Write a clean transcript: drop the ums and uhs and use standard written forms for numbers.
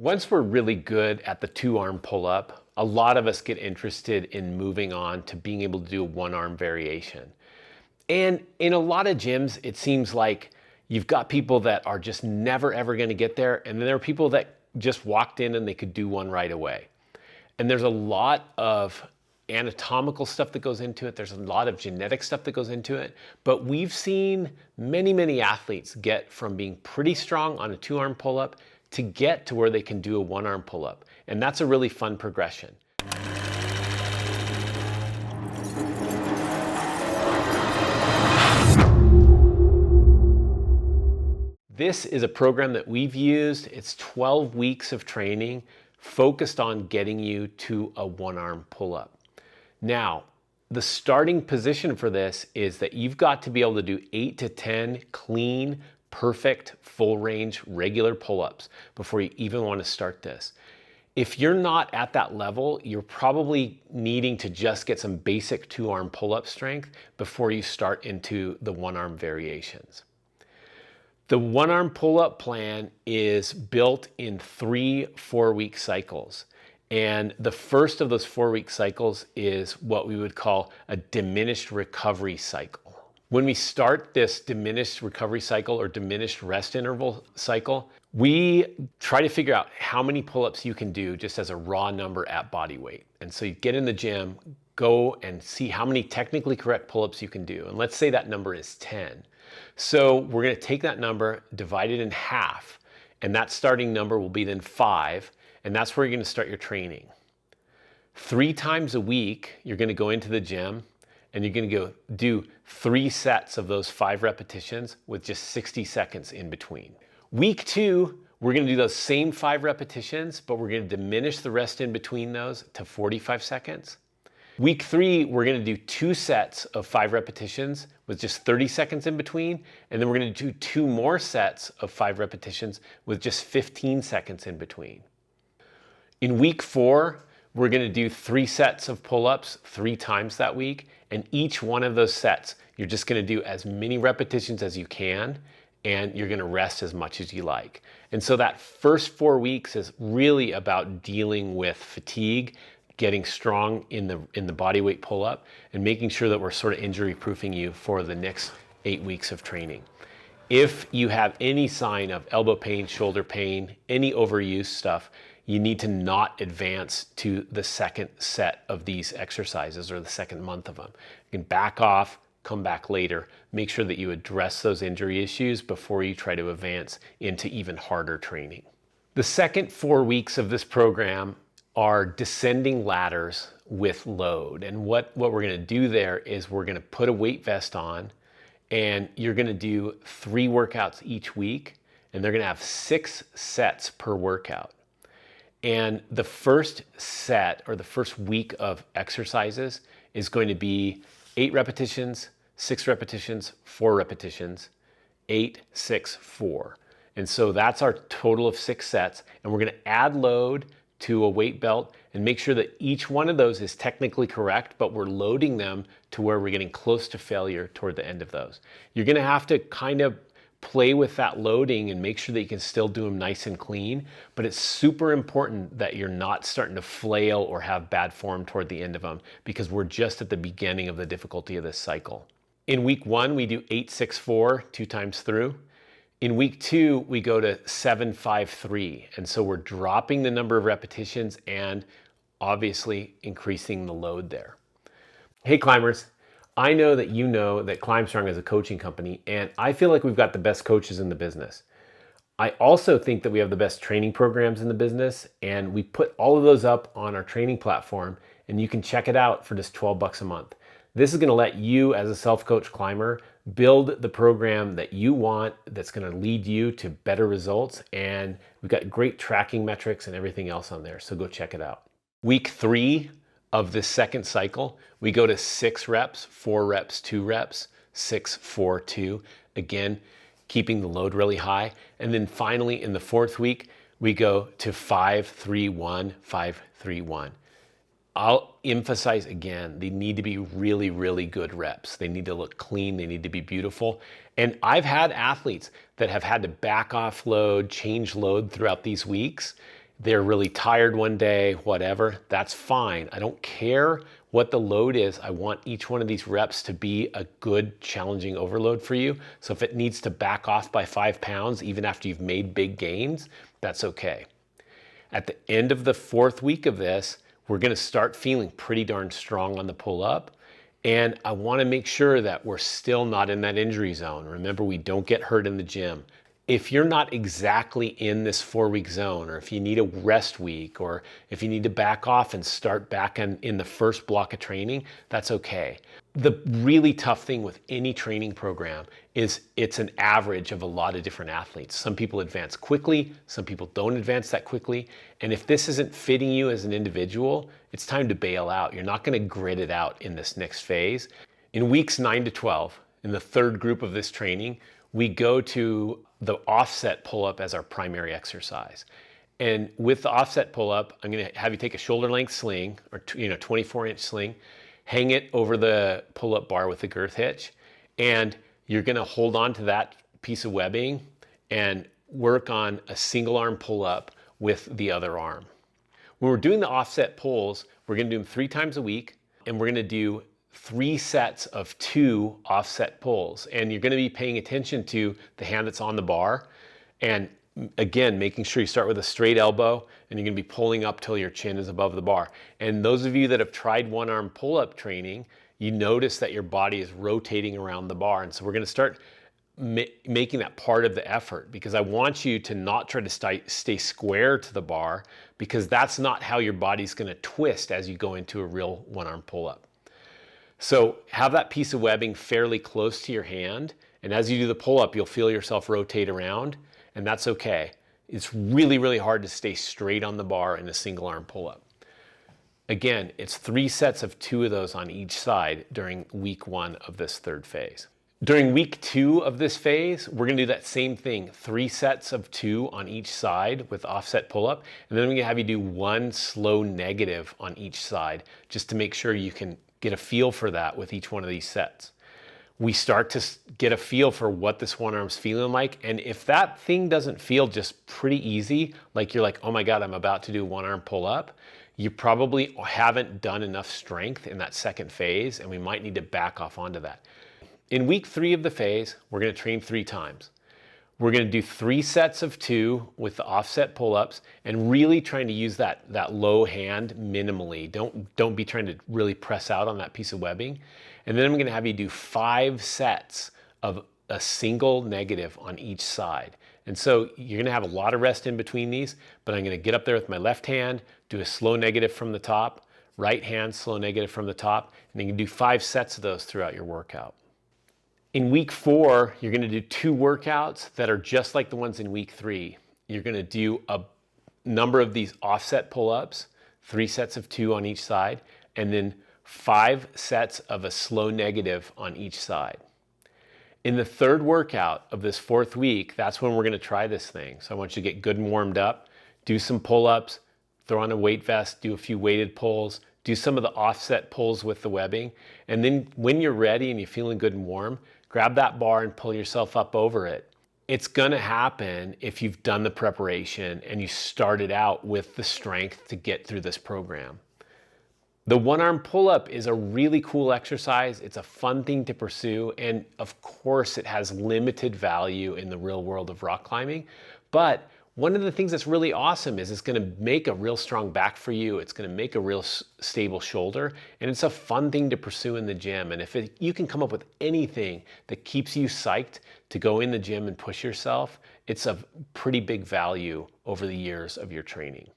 Once we're really good at the 2-arm pull-up, a lot of us get interested in moving on to being able to do a 1-arm variation. And in a lot of gyms, it seems like you've got people that are just never ever going to get there, and then there are people that just walked in and they could do one right away. And there's a lot of anatomical stuff that goes into it. There's a lot of genetic stuff that goes into it. But we've seen many athletes get from being pretty strong on a 2-arm pull-up to get to where they can do a 1-arm pull-up. And that's a really fun progression. This is a program that we've used. It's 12 weeks of training focused on getting you to a 1-arm pull-up. Now, the starting position for this is that you've got to be able to do 8 to 10 clean, perfect, full range, regular pull-ups before you even want to start this. If you're not at that level, you're probably needing to just get some basic 2-arm pull-up strength before you start into the 1-arm variations. The 1-arm pull-up plan is built in 3 4-week cycles. And the first of those 4-week cycles is what we would call a diminished recovery cycle. When we start this diminished recovery cycle or diminished rest interval cycle, we try to figure out how many pull-ups you can do just as a raw number at body weight. And so you get in the gym, go and see how many technically correct pull-ups you can do. And let's say that number is 10. So we're going to take that number, divide it in half, and that starting number will be then 5, and that's where you're going to start your training. 3 times a week, you're going to go into the gym, and you're going to go do 3 sets of those 5 repetitions with just 60 seconds in between. Week 2, we're going to do those same 5 repetitions, but we're going to diminish the rest in between those to 45 seconds. Week 3, we're going to do 2 sets of 5 repetitions with just 30 seconds in between, and then we're going to do 2 more sets of 5 repetitions with just 15 seconds in between. In week 4, we're going to do 3 sets of pull-ups 3 times that week, and each one of those sets, you're just going to do as many repetitions as you can, and you're going to rest as much as you like. And so that first 4 weeks is really about dealing with fatigue, getting strong in the body weight pull-up, and making sure that we're sort of injury-proofing you for the next 8 weeks of training. If you have any sign of elbow pain, shoulder pain, any overuse stuff, you need to not advance to the second set of these exercises or the second month of them. You can back off, come back later. Make sure that you address those injury issues before you try to advance into even harder training. The second 4 weeks of this program are descending ladders with load. And what we're going to do there is we're going to put a weight vest on, and you're going to do 3 workouts each week, and they're going to have 6 sets per workout. And the first set or the first week of exercises is going to be 8 repetitions, 6 repetitions, 4 repetitions, 8, 6, 4. And so that's our total of 6 sets. And we're going to add load to a weight belt and make sure that each one of those is technically correct, but we're loading them to where we're getting close to failure toward the end of those. You're going to have to kind of play with that loading and make sure that you can still do them nice and clean, but it's super important that you're not starting to flail or have bad form toward the end of them, because we're just at the beginning of the difficulty of this cycle. In week 1, we do 8, 6, 4 2 times through. In week 2, we go to 7, 5, 3. And so we're dropping the number of repetitions and obviously increasing the load there. Hey climbers, I know that Climb Strong is a coaching company, and I feel like we've got the best coaches in the business. I also think that we have the best training programs in the business, and we put all of those up on our training platform, and you can check it out for just $12 a month. This is going to let you, as a self-coach climber, build the program that you want, that's going to lead you to better results, and we've got great tracking metrics and everything else on there, so go check it out. Week 3 of this second cycle, we go to 6 reps, 4 reps, 2 reps, 6, 4, 2. Again, keeping the load really high. And then finally, in the 4th week, we go to 5, 3, 1, 5, 3, 1. I'll emphasize again, they need to be really, really good reps. They need to look clean, they need to be beautiful. And I've had athletes that have had to back off load, change load throughout these weeks, they're really tired one day, whatever, that's fine. I don't care what the load is. I want each one of these reps to be a good, challenging overload for you. So if it needs to back off by 5 pounds, even after you've made big gains, that's okay. At the end of the 4th week of this, we're gonna start feeling pretty darn strong on the pull-up. And I wanna make sure that we're still not in that injury zone. Remember, we don't get hurt in the gym. If you're not exactly in this 4-week zone, or if you need a rest week, or if you need to back off and start back in the first block of training, that's okay. The really tough thing with any training program is it's an average of a lot of different athletes. Some people advance quickly, some people don't advance that quickly. And if this isn't fitting you as an individual, it's time to bail out. You're not gonna grit it out in this next phase. In weeks 9 to 12, in the 3rd group of this training, we go to the offset pull-up as our primary exercise. And with the offset pull-up, I'm gonna have you take a shoulder length sling, or 24-inch sling, hang it over the pull-up bar with the girth hitch, and you're gonna hold on to that piece of webbing and work on a single arm pull-up with the other arm. When we're doing the offset pulls, we're gonna do them 3 times a week, and we're gonna do 3 sets of 2 offset pulls. And you're gonna be paying attention to the hand that's on the bar. And again, making sure you start with a straight elbow, and you're gonna be pulling up till your chin is above the bar. And those of you that have tried one arm pull-up training, you notice that your body is rotating around the bar. And so we're gonna start making that part of the effort, because I want you to not try to stay square to the bar, because that's not how your body's gonna twist as you go into a real one arm pull-up. So have that piece of webbing fairly close to your hand, and as you do the pull-up, you'll feel yourself rotate around, and that's okay. It's really, really hard to stay straight on the bar in a single arm pull-up. Again, it's 3 sets of 2 of those on each side during week 1 of this 3rd phase. During week 2 of this phase, we're gonna do that same thing, 3 sets of 2 on each side with offset pull-up, and then I'm gonna have you do 1 slow negative on each side, just to make sure you can get a feel for that with each one of these sets. We start to get a feel for what this one arm's feeling like, and if that thing doesn't feel just pretty easy, like you're like, oh my God, I'm about to do one arm pull up, you probably haven't done enough strength in that 2nd phase, and we might need to back off onto that. In week 3 of the phase, we're gonna train 3 times. We're gonna do 3 sets of 2 with the offset pull-ups, and really trying to use that low hand minimally. Don't be trying to really press out on that piece of webbing. And then I'm gonna have you do 5 sets of a single negative on each side. And so you're gonna have a lot of rest in between these, but I'm gonna get up there with my left hand, do a slow negative from the top, right hand, slow negative from the top, and then you can do 5 sets of those throughout your workout. In week 4, you're gonna do 2 workouts that are just like the ones in week 3. You're gonna do a number of these offset pull-ups, 3 sets of 2 on each side, and then 5 sets of a slow negative on each side. In the 3rd workout of this 4th week, that's when we're gonna try this thing. So I want you to get good and warmed up, do some pull-ups, throw on a weight vest, do a few weighted pulls, do some of the offset pulls with the webbing, and then when you're ready and you're feeling good and warm, grab that bar and pull yourself up over it. It's gonna happen if you've done the preparation and you started out with the strength to get through this program. The one arm pull-up is a really cool exercise. It's a fun thing to pursue, and of course it has limited value in the real world of rock climbing, but one of the things that's really awesome is it's gonna make a real strong back for you. It's gonna make a real stable shoulder, and it's a fun thing to pursue in the gym. And if you can come up with anything that keeps you psyched to go in the gym and push yourself, it's of pretty big value over the years of your training.